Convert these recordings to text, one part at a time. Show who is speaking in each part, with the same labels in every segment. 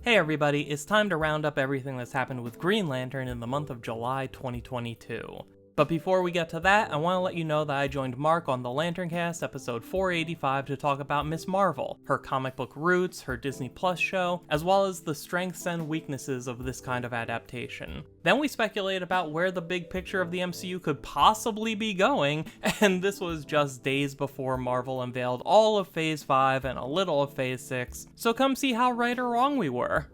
Speaker 1: Hey everybody, it's time to round up everything that's happened with Green Lantern in the month of July 2022. But before we get to that, I want to let you know that I joined Mark on the LanternCast episode 485 to talk about Ms. Marvel, her comic book roots, her Disney Plus show, as well as the strengths and weaknesses of this kind of adaptation. Then we speculate about where the big picture of the MCU could possibly be going, and this was just days before Marvel unveiled all of Phase 5 and a little of Phase 6, so come see how right or wrong we were.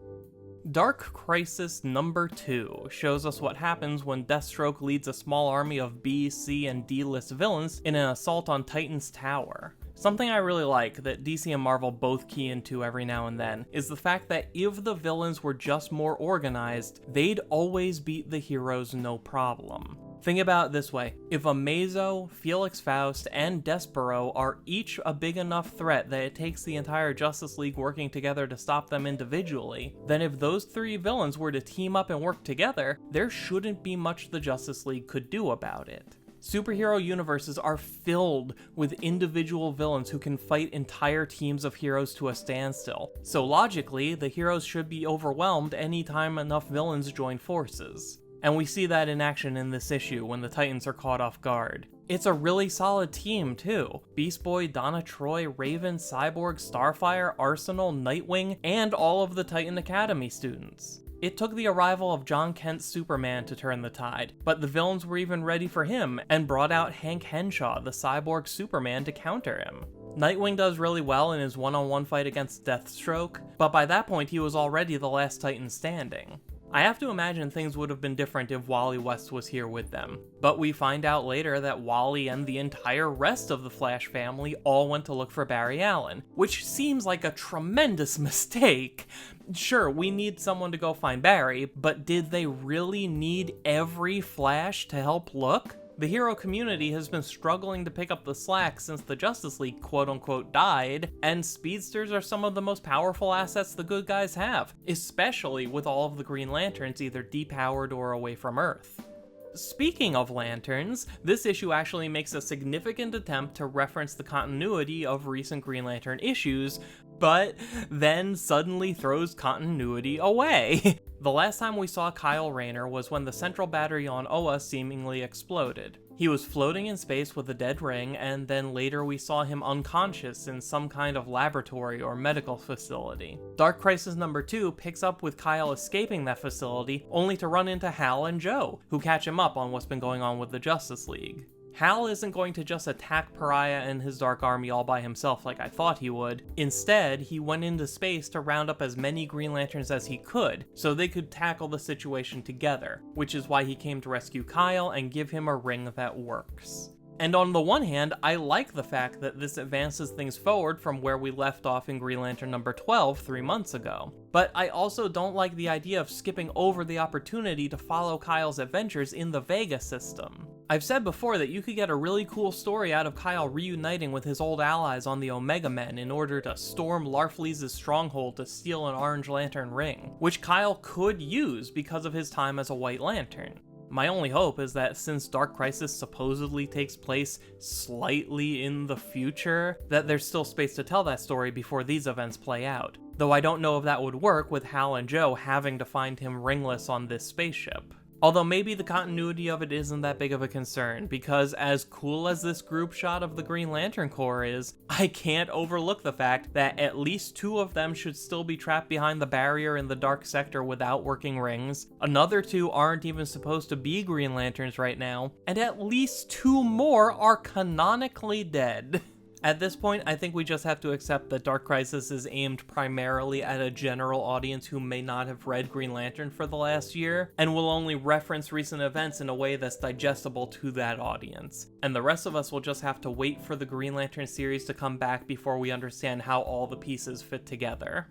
Speaker 1: Dark Crisis number 2 shows us what happens when Deathstroke leads a small army of B, C, and D-list villains in an assault on Titan's Tower. Something I really like that DC and Marvel both key into every now and then is the fact that if the villains were just more organized, they'd always beat the heroes no problem. Think about it this way, if Amazo, Felix Faust, and Despero are each a big enough threat that it takes the entire Justice League working together to stop them individually, then if those three villains were to team up and work together, there shouldn't be much the Justice League could do about it. Superhero universes are filled with individual villains who can fight entire teams of heroes to a standstill, so logically, the heroes should be overwhelmed anytime enough villains join forces. And we see that in action in this issue when the Titans are caught off guard. It's a really solid team too. Beast Boy, Donna Troy, Raven, Cyborg, Starfire, Arsenal, Nightwing, and all of the Titan Academy students. It took the arrival of John Kent's Superman to turn the tide, but the villains were even ready for him and brought out Hank Henshaw, the Cyborg Superman, to counter him. Nightwing does really well in his one-on-one fight against Deathstroke, but by that point he was already the last Titan standing. I have to imagine things would have been different if Wally West was here with them, but we find out later that Wally and the entire rest of the Flash family all went to look for Barry Allen, which seems like a tremendous mistake. Sure, we need someone to go find Barry, but did they really need every Flash to help look? The hero community has been struggling to pick up the slack since the Justice League quote-unquote died, and speedsters are some of the most powerful assets the good guys have, especially with all of the Green Lanterns either depowered or away from Earth. Speaking of lanterns, this issue actually makes a significant attempt to reference the continuity of recent Green Lantern issues, but then suddenly throws continuity away. The last time we saw Kyle Rayner was when the central battery on Oa seemingly exploded. He was floating in space with a dead ring, and then later we saw him unconscious in some kind of laboratory or medical facility. Dark Crisis number 2 picks up with Kyle escaping that facility, only to run into Hal and Joe, who catch him up on what's been going on with the Justice League. Hal isn't going to just attack Pariah and his Dark Army all by himself like I thought he would. Instead, he went into space to round up as many Green Lanterns as he could, so they could tackle the situation together, which is why he came to rescue Kyle and give him a ring that works. And on the one hand, I like the fact that this advances things forward from where we left off in Green Lantern number 12 3 months ago. But I also don't like the idea of skipping over the opportunity to follow Kyle's adventures in the Vega system. I've said before that you could get a really cool story out of Kyle reuniting with his old allies on the Omega Men in order to storm Larfleeze's stronghold to steal an Orange Lantern ring, which Kyle could use because of his time as a White Lantern. My only hope is that since Dark Crisis supposedly takes place slightly in the future, that there's still space to tell that story before these events play out. Though I don't know if that would work with Hal and Joe having to find him ringless on this spaceship. Although maybe the continuity of it isn't that big of a concern, because as cool as this group shot of the Green Lantern Corps is, I can't overlook the fact that at least 2 of them should still be trapped behind the barrier in the Dark Sector without working rings, another 2 aren't even supposed to be Green Lanterns right now, and at least 2 more are canonically dead. At this point, I think we just have to accept that Dark Crisis is aimed primarily at a general audience who may not have read Green Lantern for the last year, and will only reference recent events in a way that's digestible to that audience. And the rest of us will just have to wait for the Green Lantern series to come back before we understand how all the pieces fit together.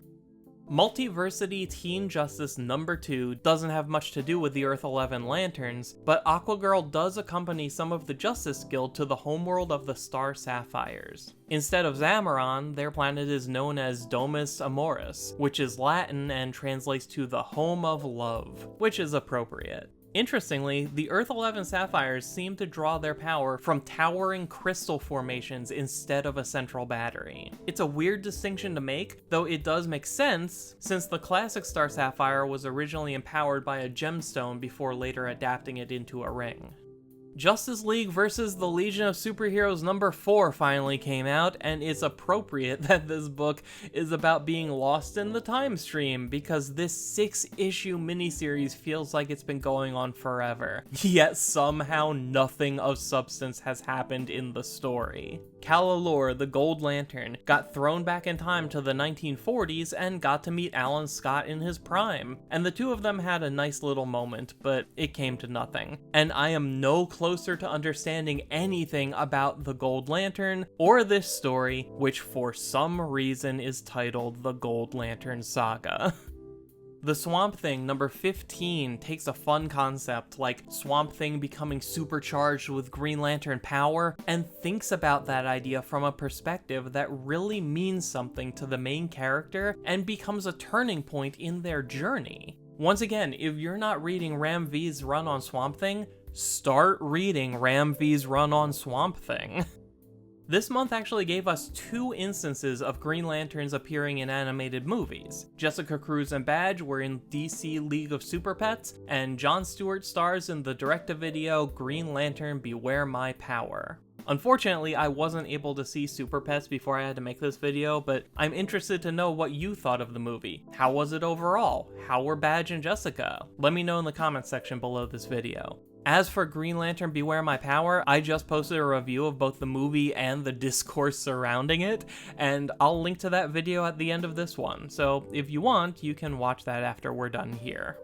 Speaker 1: Multiversity Teen Justice number 2 doesn't have much to do with the Earth 11 Lanterns, but Aquagirl does accompany some of the Justice Guild to the homeworld of the Star Sapphires. Instead of Zamaron, their planet is known as Domus Amoris, which is Latin and translates to the Home of Love, which is appropriate. Interestingly, the Earth-11 Sapphires seem to draw their power from towering crystal formations instead of a central battery. It's a weird distinction to make, though it does make sense, since the classic Star Sapphire was originally empowered by a gemstone before later adapting it into a ring. Justice League vs. the Legion of Superheroes number 4 finally came out, and it's appropriate that this book is about being lost in the time stream, because this 6-issue miniseries feels like it's been going on forever, yet somehow nothing of substance has happened in the story. Kal-El, the Gold Lantern, got thrown back in time to the 1940s and got to meet Alan Scott in his prime, and the two of them had a nice little moment, but it came to nothing. And I am no closer to understanding anything about the Gold Lantern or this story, which for some reason is titled The Gold Lantern Saga. The Swamp Thing number 15 takes a fun concept like Swamp Thing becoming supercharged with Green Lantern power and thinks about that idea from a perspective that really means something to the main character and becomes a turning point in their journey. Once again, if you're not reading Ram V's run on Swamp Thing, start reading Ram V's run on Swamp Thing. This month actually gave us 2 instances of Green Lanterns appearing in animated movies. Jessica Cruz and Badge were in DC League of Super Pets, and Jon Stewart stars in the direct-to-video Green Lantern Beware My Power. Unfortunately, I wasn't able to see Super Pets before I had to make this video, but I'm interested to know what you thought of the movie. How was it overall? How were Badge and Jessica? Let me know in the comments section below this video. As for Green Lantern Beware My Power, I just posted a review of both the movie and the discourse surrounding it, and I'll link to that video at the end of this one, so if you want, you can watch that after we're done here.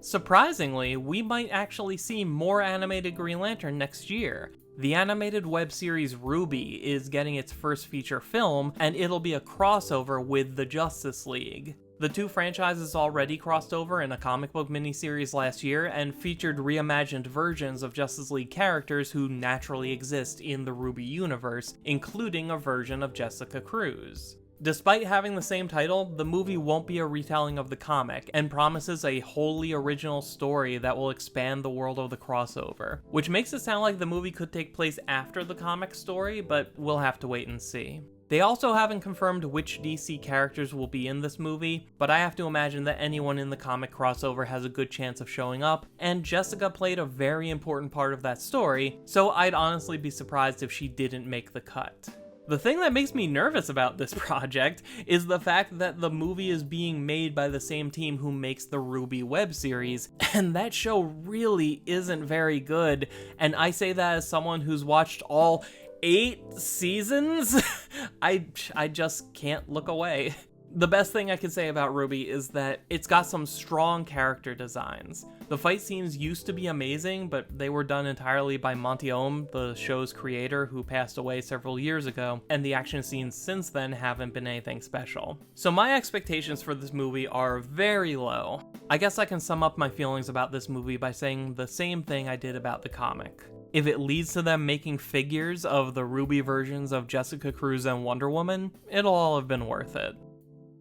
Speaker 1: Surprisingly, we might actually see more animated Green Lantern next year. The animated web series RWBY is getting its first feature film, and it'll be a crossover with the Justice League. The two franchises already crossed over in a comic book miniseries last year and featured reimagined versions of Justice League characters who naturally exist in the RWBY universe, including a version of Jessica Cruz. Despite having the same title, the movie won't be a retelling of the comic, and promises a wholly original story that will expand the world of the crossover, which makes it sound like the movie could take place after the comic story, but we'll have to wait and see. They also haven't confirmed which DC characters will be in this movie, but I have to imagine that anyone in the comic crossover has a good chance of showing up, and Jessica played a very important part of that story, so I'd honestly be surprised if she didn't make the cut. The thing that makes me nervous about this project is the fact that the movie is being made by the same team who makes the RWBY web series, and that show really isn't very good, and I say that as someone who's watched all 8 seasons? I just can't look away. The best thing I can say about RWBY is that it's got some strong character designs. The fight scenes used to be amazing, but they were done entirely by Monty Oum, the show's creator, who passed away several years ago, and the action scenes since then haven't been anything special. So my expectations for this movie are very low. I guess I can sum up my feelings about this movie by saying the same thing I did about the comic. If it leads to them making figures of the RWBY versions of Jessica Cruz and Wonder Woman, it'll all have been worth it.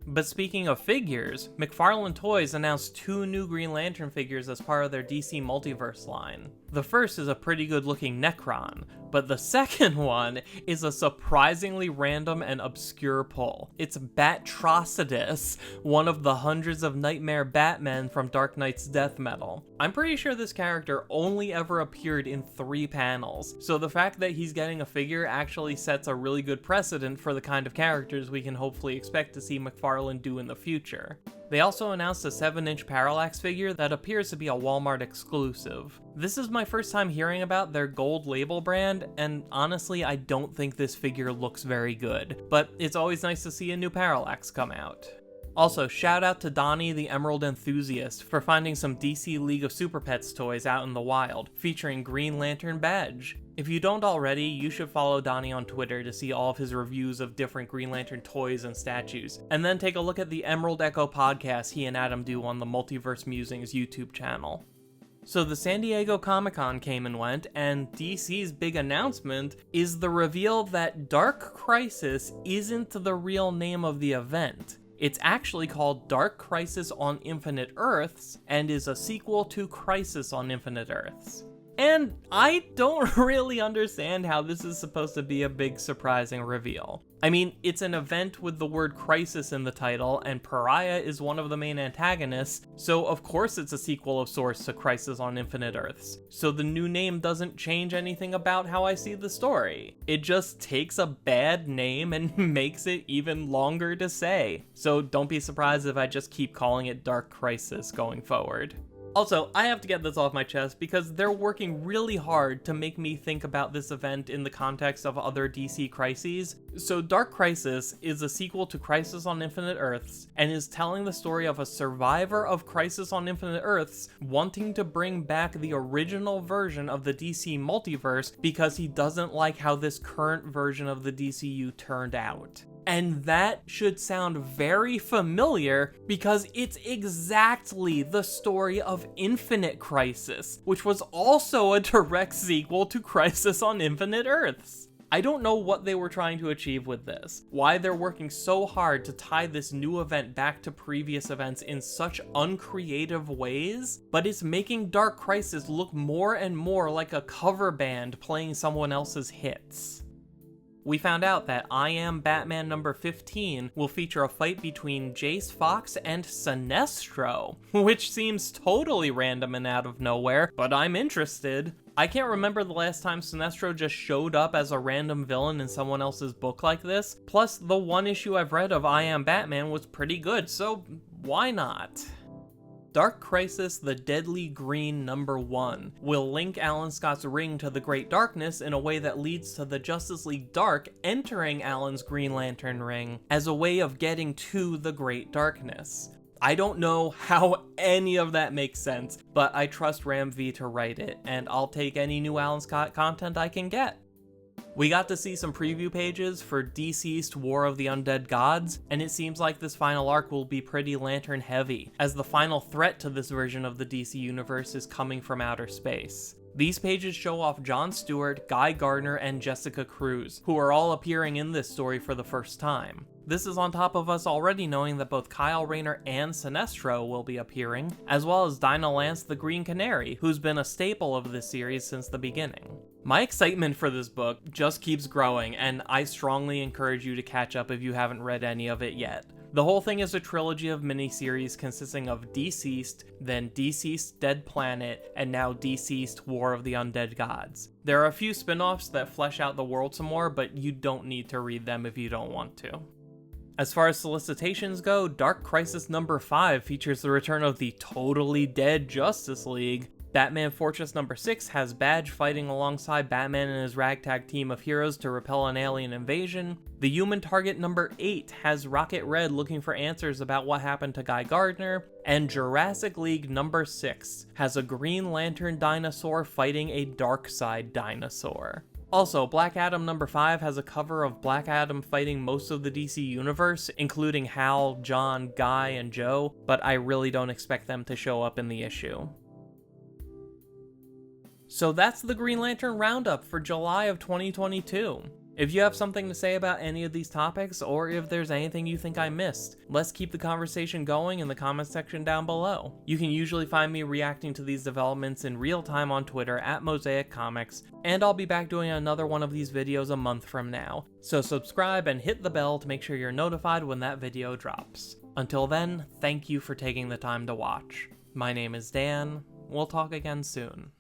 Speaker 1: But speaking of figures, McFarlane Toys announced 2 new Green Lantern figures as part of their DC Multiverse line. The first is a pretty good looking Necron, but the second one is a surprisingly random and obscure pull. It's Batrocidus, one of the hundreds of Nightmare Batmen from Dark Knight's death metal. I'm pretty sure this character only ever appeared in 3 panels, so the fact that he's getting a figure actually sets a really good precedent for the kind of characters we can hopefully expect to see McFarlane do in the future. They also announced a 7-inch Parallax figure that appears to be a Walmart exclusive. This is my first time hearing about their gold label brand, and honestly I don't think this figure looks very good, but it's always nice to see a new Parallax come out. Also, shout out to Donnie the Emerald Enthusiast for finding some DC League of Super Pets toys out in the wild, featuring Green Lantern Badge. If you don't already, you should follow Donnie on Twitter to see all of his reviews of different Green Lantern toys and statues, and then take a look at the Emerald Echo podcast he and Adam do on the Multiverse Musings YouTube channel. So the San Diego Comic Con came and went, and DC's big announcement is the reveal that Dark Crisis isn't the real name of the event. It's actually called Dark Crisis on Infinite Earths, and is a sequel to Crisis on Infinite Earths. And I don't really understand how this is supposed to be a big surprising reveal. I mean, it's an event with the word crisis in the title, and Pariah is one of the main antagonists, so of course it's a sequel of sorts to Crisis on Infinite Earths. So the new name doesn't change anything about how I see the story. It just takes a bad name and makes it even longer to say. So don't be surprised if I just keep calling it Dark Crisis going forward. Also, I have to get this off my chest because they're working really hard to make me think about this event in the context of other DC crises. So Dark Crisis is a sequel to Crisis on Infinite Earths and is telling the story of a survivor of Crisis on Infinite Earths wanting to bring back the original version of the DC multiverse because he doesn't like how this current version of the DCU turned out. And that should sound very familiar because it's exactly the story of Infinite Crisis, which was also a direct sequel to Crisis on Infinite Earths. I don't know what they were trying to achieve with this, why they're working so hard to tie this new event back to previous events in such uncreative ways, but it's making Dark Crisis look more and more like a cover band playing someone else's hits. We found out that I Am Batman number 15 will feature a fight between Jace Fox and Sinestro, which seems totally random and out of nowhere, but I'm interested. I can't remember the last time Sinestro just showed up as a random villain in someone else's book like this, plus the one issue I've read of I Am Batman was pretty good, so why not? Dark Crisis The Deadly Green number 1 will link Alan Scott's Ring to the Great Darkness in a way that leads to the Justice League Dark entering Alan's Green Lantern ring as a way of getting to the Great Darkness. I don't know how any of that makes sense, but I trust Ram V to write it, and I'll take any new Alan Scott content I can get. We got to see some preview pages for Deceased War of the Undead Gods, and it seems like this final arc will be pretty Lantern heavy, as the final threat to this version of the DC universe is coming from outer space. These pages show off John Stewart, Guy Gardner, and Jessica Cruz, who are all appearing in this story for the first time. This is on top of us already knowing that both Kyle Rayner and Sinestro will be appearing, as well as Dinah Lance the Green Canary, who's been a staple of this series since the beginning. My excitement for this book just keeps growing, and I strongly encourage you to catch up if you haven't read any of it yet. The whole thing is a trilogy of miniseries consisting of Deceased, then Deceased Dead Planet, and now Deceased War of the Undead Gods. There are a few spin-offs that flesh out the world some more, but you don't need to read them if you don't want to. As far as solicitations go, Dark Crisis number 5 features the return of the totally dead Justice League. Batman Fortress number 6 has Badge fighting alongside Batman and his ragtag team of heroes to repel an alien invasion. The Human Target number 8 has Rocket Red looking for answers about what happened to Guy Gardner. And Jurassic League number 6 has a Green Lantern dinosaur fighting a Darkseid dinosaur. Also, Black Adam number 5 has a cover of Black Adam fighting most of the DC universe, including Hal, John, Guy, and Joe, but I really don't expect them to show up in the issue. So that's the Green Lantern Roundup for July of 2022. If you have something to say about any of these topics, or if there's anything you think I missed, let's keep the conversation going in the comments section down below. You can usually find me reacting to these developments in real time on Twitter at Mosaic Comics, and I'll be back doing another one of these videos a month from now. So subscribe and hit the bell to make sure you're notified when that video drops. Until then, thank you for taking the time to watch. My name is Dan. We'll talk again soon.